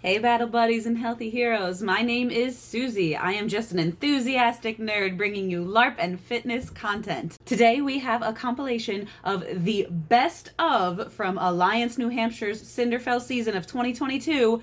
Hey battle buddies and healthy heroes, my name is Susie. I am just an enthusiastic nerd bringing you LARP and fitness content. Today we have a compilation of the best of from Alliance New Hampshire's Cinderfel season of 2022,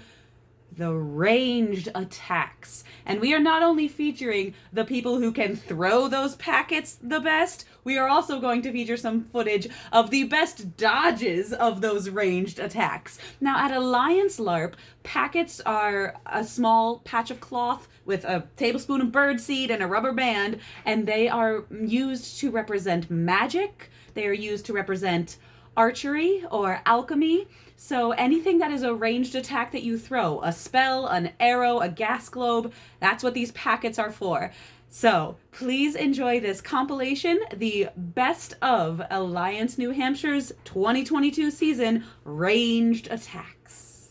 the ranged attacks. And we are not only featuring the people who can throw those packets the best, we are also going to feature some footage of the best dodges of those ranged attacks. Now at Alliance LARP, packets are a small patch of cloth with a tablespoon of birdseed and a rubber band, and they are used to represent magic. They are used to represent archery or alchemy. So anything that is a ranged attack that you throw, a spell, an arrow, a gas globe, that's what these packets are for. So please enjoy this compilation, the best of Alliance New Hampshire's 2022 season ranged attacks.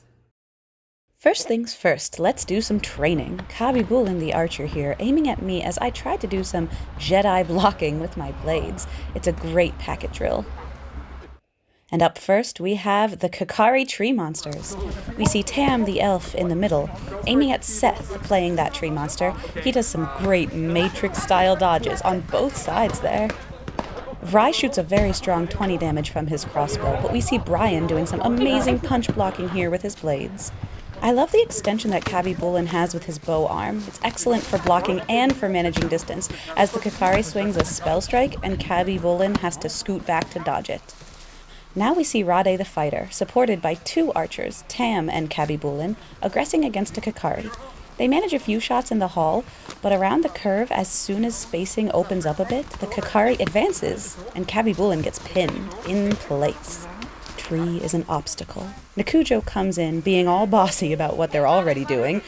First things first, let's do some training. Kikari Battles the archer here, aiming at me as I tried to do some Jedi blocking with my blades. It's a great packet drill. And up first, we have the Kikari tree monsters. We see Tam the elf in the middle, aiming at Seth, playing that tree monster. He does some great Matrix-style dodges on both sides there. Vry shoots a very strong 20 damage from his crossbow, but we see Brian doing some amazing punch blocking here with his blades. I love the extension that Kikari Battles has with his bow arm. It's excellent for blocking and for managing distance, as the Kikari swings a spell strike and Kikari Battles has to scoot back to dodge it. Now we see Rade the fighter, supported by two archers, Tam and Kikari Battles, aggressing against a Kikari. They manage a few shots in the hall, but around the curve, as soon as spacing opens up a bit, the Kikari advances, and Kikari Battles gets pinned in place. Tree is an obstacle. Nakujo comes in, being all bossy about what they're already doing,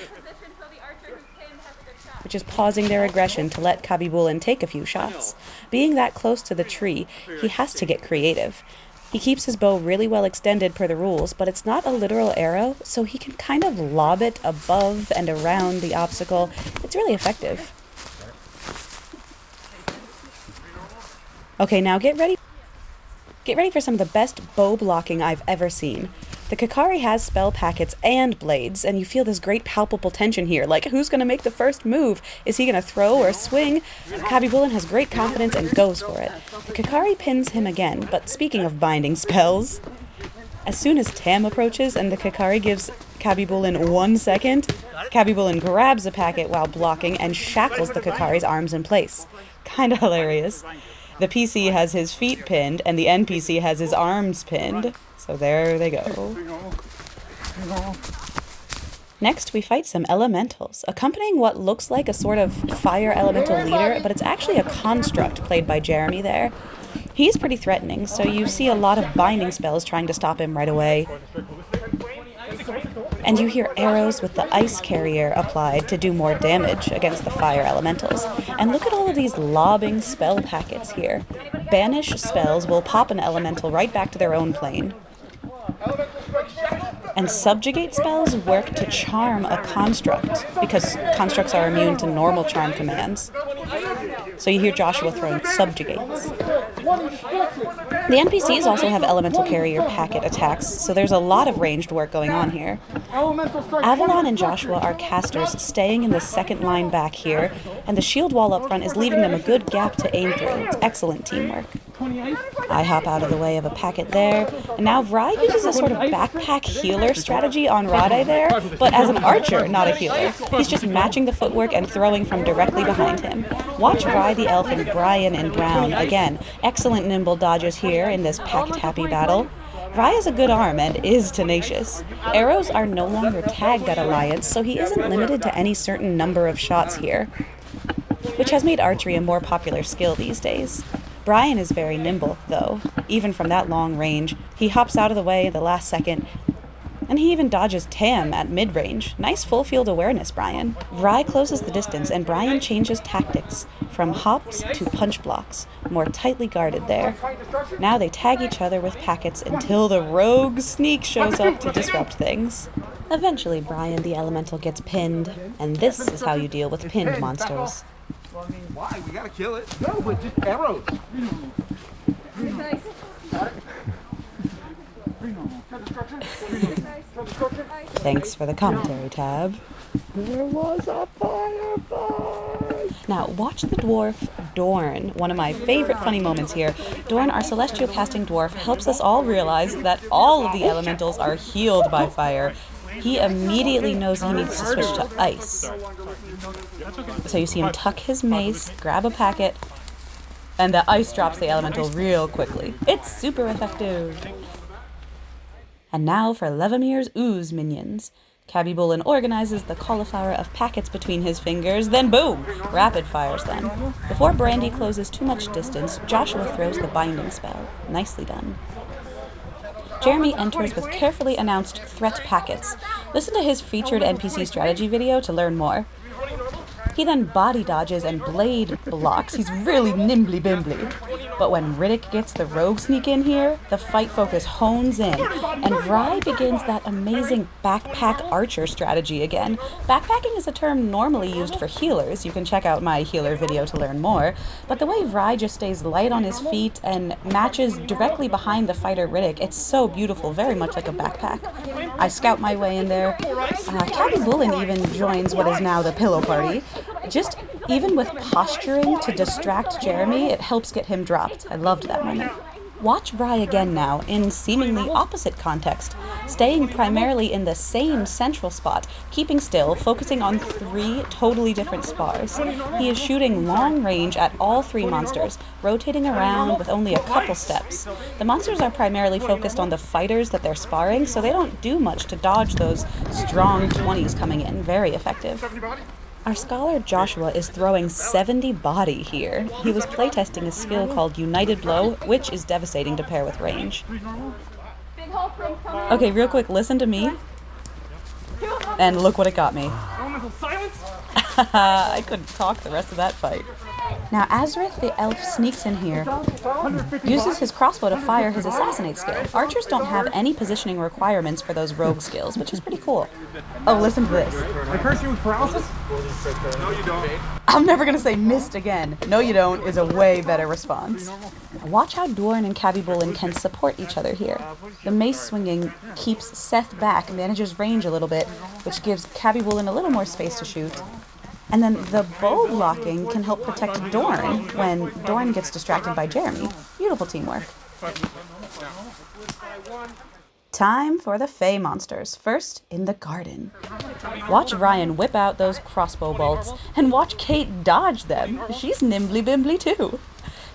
which is pausing their aggression to let Kikari Battles take a few shots. Being that close to the tree, he has to get creative. He keeps his bow really well extended per the rules, but it's not a literal arrow, so he can kind of lob it above and around the obstacle. It's really effective. Okay, now get ready. Get ready for some of the best bow blocking I've ever seen. The Kikari has spell packets and blades, and you feel this great palpable tension here, like who's going to make the first move? Is he going to throw or swing? Kikari Battles has great confidence and goes for it. The Kikari pins him again, but speaking of binding spells, as soon as Tam approaches and the Kikari gives Kikari Battles 1 second, Kikari Battles grabs a packet while blocking and shackles the Kikari's arms in place. Kinda hilarious. The PC has his feet pinned, and the NPC has his arms pinned. So there they go. Next, we fight some elementals, accompanying what looks like a sort of fire elemental leader, but it's actually a construct played by Jeremy there. He's pretty threatening, so you see a lot of binding spells trying to stop him right away. And you hear arrows with the ice carrier applied to do more damage against the fire elementals. And look at all of these lobbing spell packets here. Banish spells will pop an elemental right back to their own plane. And subjugate spells work to charm a construct, because constructs are immune to normal charm commands. So you hear Joshua throwing subjugates. The NPCs also have elemental carrier packet attacks, so there's a lot of ranged work going on here. Avalon and Joshua are casters staying in the second line back here, and the shield wall up front is leaving them a good gap to aim through. It's excellent teamwork. I hop out of the way of a packet there, and now Vry uses a sort of backpack healer strategy on Rade there, but as an archer, not a healer. He's just matching the footwork and throwing from directly behind him. Watch Vry the elf and Brian in brown. Again, excellent nimble dodges here in this packet-happy battle. Vry has a good arm and is tenacious. Arrows are no longer tagged at Alliance, so he isn't limited to any certain number of shots here, which has made archery a more popular skill these days. Brian is very nimble, though. Even from that long range, he hops out of the way at the last second, and he even dodges Tam at mid-range. Nice full field awareness, Brian. Vry closes the distance, and Brian changes tactics from hops to punch blocks, more tightly guarded there. Now they tag each other with packets until the rogue sneak shows up to disrupt things. Eventually, Brian the elemental gets pinned, and this is how you deal with pinned monsters. Well, I mean, why? We gotta kill it. No, but just arrows. Got it? Thanks for the commentary tab. There was a firefight! Now, watch the dwarf Dorn. One of my favorite funny moments here. Dorn, our celestial casting dwarf, helps us all realize that all of the elementals are healed by fire. He immediately knows he needs to switch to ice. So you see him tuck his mace, grab a packet, and the ice drops the elemental real quickly. It's super effective. And now for Levemir's Ooze minions. Cabby Bullen organizes the cauliflower of packets between his fingers, then boom! Rapid fires them. Before Brandy closes too much distance, Joshua throws the binding spell. Nicely done. Jeremy enters with carefully announced threat packets. Listen to his featured NPC strategy video to learn more. He then body dodges and blade blocks. He's really nimbly bimbly. But when Riddick gets the rogue sneak in here, the fight focus hones in, and Rye begins that amazing backpack archer strategy again. Backpacking is a term normally used for healers. You can check out my healer video to learn more. But the way Rye just stays light on his feet and matches directly behind the fighter Riddick, it's so beautiful, very much like a backpack. I scout my way in there. Cabby Bullen even joins what is now the pillow party. Just even with posturing to distract Jeremy, it helps get him dropped. I loved that moment. Watch Rye again now, in seemingly opposite context, staying primarily in the same central spot, keeping still, focusing on 3 totally different spars. He is shooting long range at all 3 monsters, rotating around with only a couple steps. The monsters are primarily focused on the fighters that they're sparring, so they don't do much to dodge those strong 20s coming in. Very effective. Our scholar Joshua is throwing 70 body here. He was playtesting a skill called United Blow, which is devastating to pair with range. Okay, real quick, listen to me. And look what it got me. I couldn't talk the rest of that fight. Now, Azrith the elf sneaks in here, uses his crossbow to fire his assassinate skill. Archers don't have any positioning requirements for those rogue skills, which is pretty cool. Oh, listen to this. I curse you with paralysis? No, you don't. I'm never gonna say missed again. No, you don't is a way better response. Watch how Dorn and Cabby Bullen can support each other here. The mace swinging keeps Seth back, manages range a little bit, which gives Cabby Bullen a little more space to shoot. And then the bow blocking can help protect Dorn when Dorn gets distracted by Jeremy. Beautiful teamwork. Time for the Fey monsters. First, in the garden. Watch Ryan whip out those crossbow bolts, and watch Kate dodge them. She's nimbly bimbly too.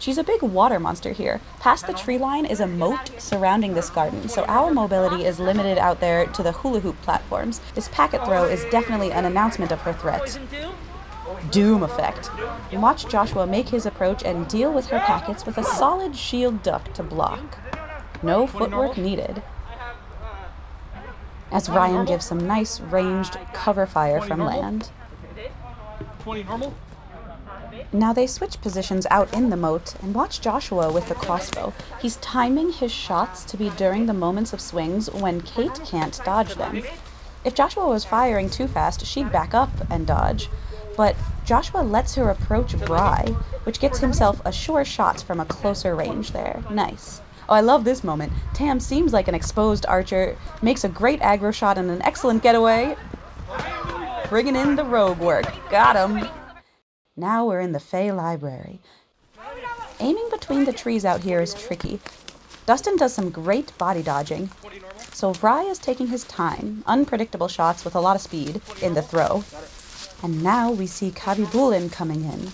She's a big water monster here. Past the tree line is a moat surrounding this garden, so our mobility is limited out there to the hula hoop platforms. This packet throw is definitely an announcement of her threat. Doom effect. Watch Joshua make his approach and deal with her packets with a solid shield duck to block. No footwork needed. As Ryan gives some nice ranged cover fire from land. 20 normal? Now they switch positions out in the moat, and watch Joshua with the crossbow. He's timing his shots to be during the moments of swings when Kate can't dodge them. If Joshua was firing too fast, she'd back up and dodge. But Joshua lets her approach Rye, which gets himself a sure shot from a closer range there. Nice. Oh, I love this moment. Tam seems like an exposed archer, makes a great aggro shot and an excellent getaway. Bringing in the rogue work. Got him. Now we're in the Fey library. Aiming between the trees out here is tricky. Dustin does some great body dodging, so Rye is taking his time, unpredictable shots with a lot of speed in the throw. And now we see Cabby Bullen coming in.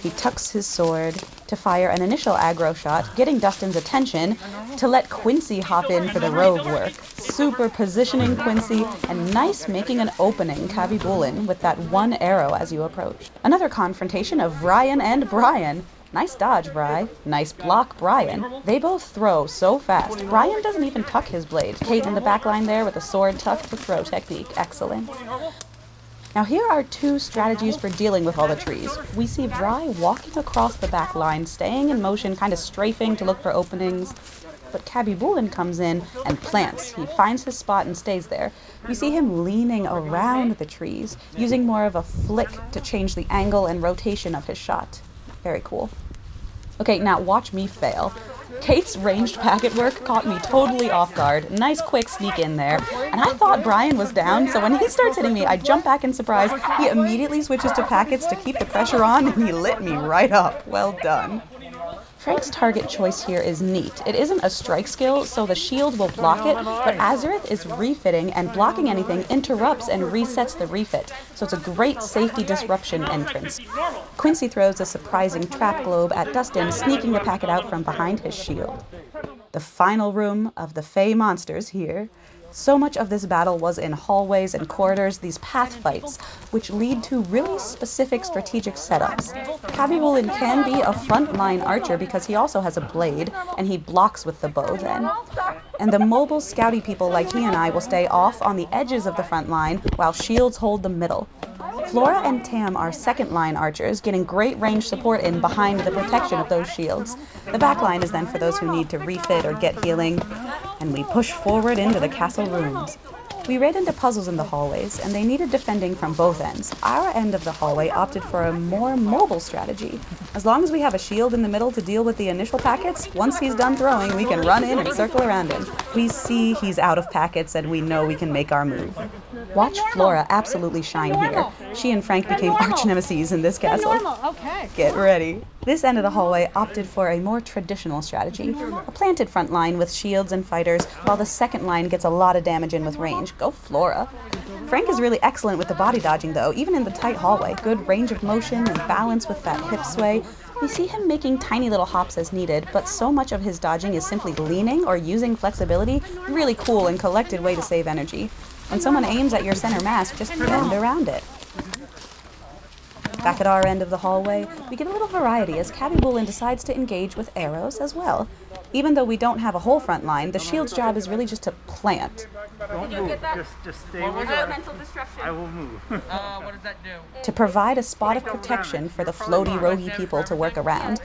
He tucks his sword to fire an initial aggro shot, getting Dustin's attention to let Quincy hop in for the rogue work. Super positioning Quincy, and nice making an opening Cabby Bullen with that one arrow as you approach. Another confrontation of Ryan and Brian. Nice dodge, Bri. Nice block, Brian. They both throw so fast. Brian doesn't even tuck his blade. Kate in the back line there with a sword tuck for throw technique. Excellent. Now here are 2 strategies for dealing with all the trees. We see Rye walking across the back line, staying in motion, kind of strafing to look for openings. But Cabby Bullen comes in and plants. He finds his spot and stays there. We see him leaning around the trees, using more of a flick to change the angle and rotation of his shot. Very cool. Okay, now watch me fail. Kate's ranged packet work caught me totally off guard. Nice quick sneak in there. And I thought Brian was down, so when he starts hitting me, I jump back in surprise. He immediately switches to packets to keep the pressure on, and he lit me right up. Well done. Frank's target choice here is neat. It isn't a strike skill, so the shield will block it, but Azurith is refitting, and blocking anything interrupts and resets the refit, so it's a great safety disruption entrance. Quincy throws a surprising trap globe at Dustin, sneaking the packet out from behind his shield. The final room of the Fey monsters here. So much of this battle was in hallways and corridors, these path fights, which lead to really specific strategic setups. Kabibulin can be a frontline archer because he also has a blade, and he blocks with the bow then. And the mobile scouty people like he and I will stay off on the edges of the front line, while shields hold the middle. Flora and Tam are second-line archers, getting great range support in behind the protection of those shields. The back line is then for those who need to refit or get healing, and we push forward into the castle rooms. We ran into puzzles in the hallways, and they needed defending from both ends. Our end of the hallway opted for a more mobile strategy. As long as we have a shield in the middle to deal with the initial packets, once he's done throwing, we can run in and circle around him. We see he's out of packets, and we know we can make our move. Watch Flora absolutely shine here. She and Frank became arch-nemeses in this castle. Get ready. This end of the hallway opted for a more traditional strategy. A planted front line with shields and fighters, while the second line gets a lot of damage in with range. Go Flora. Frank is really excellent with the body dodging though, even in the tight hallway. Good range of motion and balance with that hip sway. We see him making tiny little hops as needed, but so much of his dodging is simply leaning or using flexibility. Really cool and collected way to save energy. When someone aims at your center mass, just bend around it. Back at our end of the hallway, we get a little variety as Kabibulin decides to engage with arrows as well. Even though we don't have a whole front line, the shield's job is really just to plant. Don't move. Just stay with it. Mental destruction. I will move. What does that do? To provide a spot of protection for the floaty, roguey people to work around,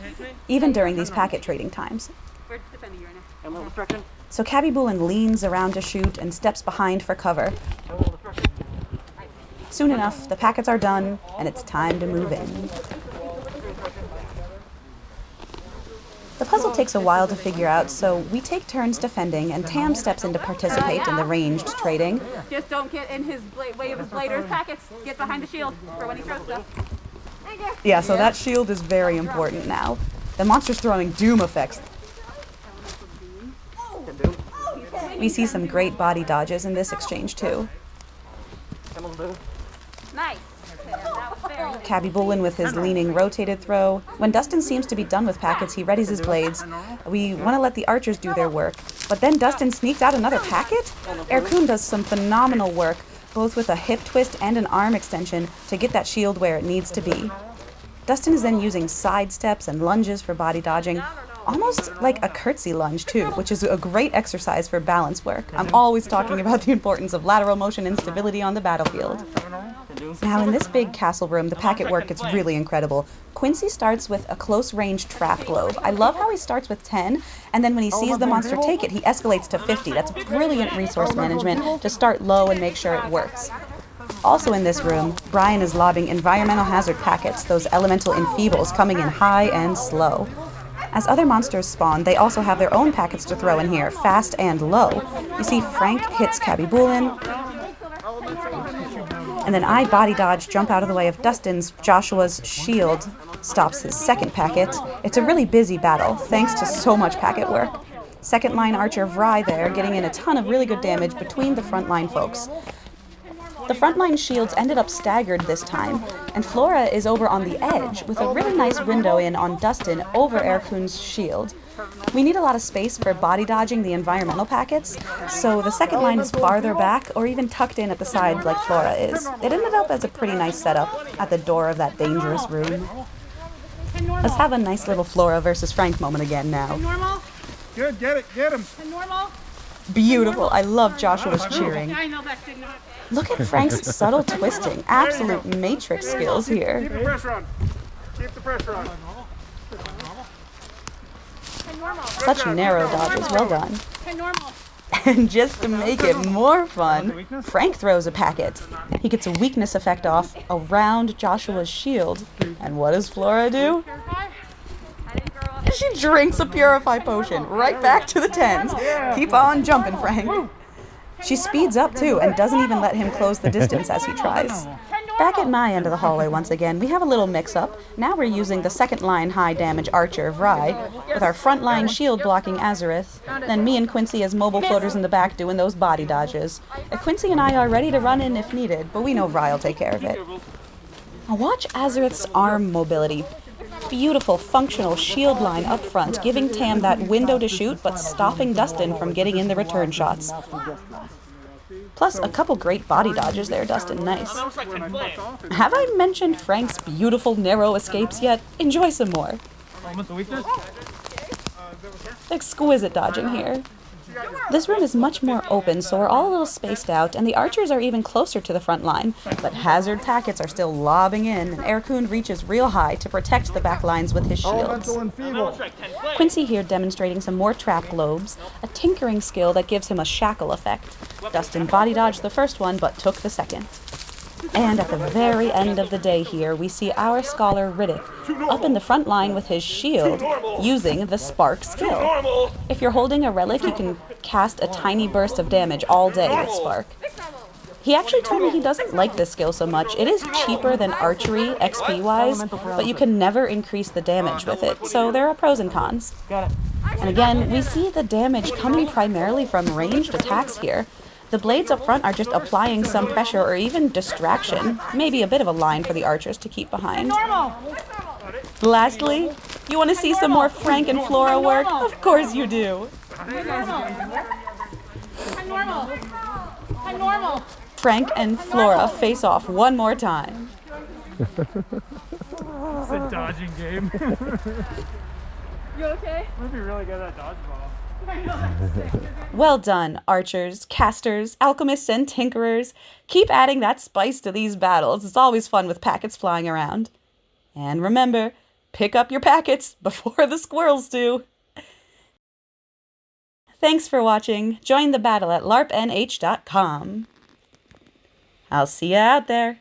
even during these packet trading times. We're defending you right now. Mental destruction. So Kabibulin leans around to shoot and steps behind for cover. Mental destruction. Soon enough, the packets are done, and it's time to move in. The puzzle takes a while to figure out, so we take turns defending, and Tam steps in to participate in the ranged trading. Just don't get in his way of his blade or his packets. Get behind the shield for when he throws stuff. Yeah, so that shield is very important now. The monster's throwing doom effects. We see some great body dodges in this exchange too. Nice. That was very Kabibulin with his leaning rotated throw. When Dustin seems to be done with packets, he readies his blades. We want to let the archers do their work. But then Dustin sneaks out another packet? Erkun does some phenomenal work, both with a hip twist and an arm extension, to get that shield where it needs to be. Dustin is then using side steps and lunges for body dodging, almost like a curtsy lunge too, which is a great exercise for balance work. I'm always talking about the importance of lateral motion and stability on the battlefield. Now in this big castle room, the packet work gets really incredible. Quincy starts with a close-range trap globe. I love how he starts with 10, and then when he sees the monster take it, he escalates to 50. That's brilliant resource management to start low and make sure it works. Also in this room, Brian is lobbing environmental hazard packets, those elemental enfeebles coming in high and slow. As other monsters spawn, they also have their own packets to throw in here, fast and low. You see Frank hits Kabibulin, and then I body dodge, jump out of the way of Dustin's. Joshua's shield stops his second packet. It's a really busy battle, thanks to so much packet work. Second line archer Vry there, getting in a ton of really good damage between the front line folks. The frontline shields ended up staggered this time, and Flora is over on the edge with a really nice window in on Dustin over Erkun's shield. We need a lot of space for body dodging the environmental packets, so the second line is farther back or even tucked in at the side like Flora is. It ended up as a pretty nice setup at the door of that dangerous room. Let's have a nice little Flora versus Frank moment again now. normal. Good, get it, get him. Normal. Beautiful. I love Joshua's cheering. I know that did not. Look at Frank's subtle twisting. Absolute matrix skills here. Keep the pressure on. Keep the pressure on. Such narrow dodges. Well done. Normal. And just to make it more fun, Frank throws a packet. He gets a weakness effect off around Joshua's shield. And what does Flora do? She drinks a purify potion right back to the tent. Keep on jumping, Frank. She speeds up too and doesn't even let him close the distance as he tries. Back at my end of the hallway once again, we have a little mix-up. Now we're using the second line high damage archer, Vry, with our front line shield blocking Azareth, then me and Quincy as mobile floaters in the back doing those body dodges. Quincy and I are ready to run in if needed, but we know Vry will take care of it. Now watch Azareth's arm mobility. Beautiful, functional shield line up front, giving Tam that window to shoot, but stopping Dustin from getting in the return shots. Plus, a couple great body dodges there, Dustin. Nice. Have I mentioned Frank's beautiful narrow escapes yet? Enjoy some more. Exquisite dodging here. This room is much more open, so we're all a little spaced out, and the archers are even closer to the front line, but hazard packets are still lobbing in, and Erkun reaches real high to protect the back lines with his shields. Quincy here demonstrating some more trap globes, a tinkering skill that gives him a shackle effect. Dustin body dodged the first one, but took the second. And at the very end of the day here, we see our scholar Riddick up in the front line with his shield, using the Spark skill. If you're holding a relic, you can cast a tiny burst of damage all day with Spark. He actually told me he doesn't like this skill so much. It is cheaper than archery, XP-wise, but you can never increase the damage with it, so there are pros and cons. And again, we see the damage coming primarily from ranged attacks here. The blades up front are just applying some pressure or even distraction, maybe a bit of a line for the archers to keep behind. Lastly, you want to see some more Frank and Flora work? Of course you do. Frank and Flora face off one more time. It's a dodging game. You okay? Must be really good at dodgeball. Well done, archers, casters, alchemists, and tinkerers. Keep adding that spice to these battles. It's always fun with packets flying around. And remember, pick up your packets before the squirrels do. Thanks for watching. Join the battle at larpnh.com. I'll see you out there.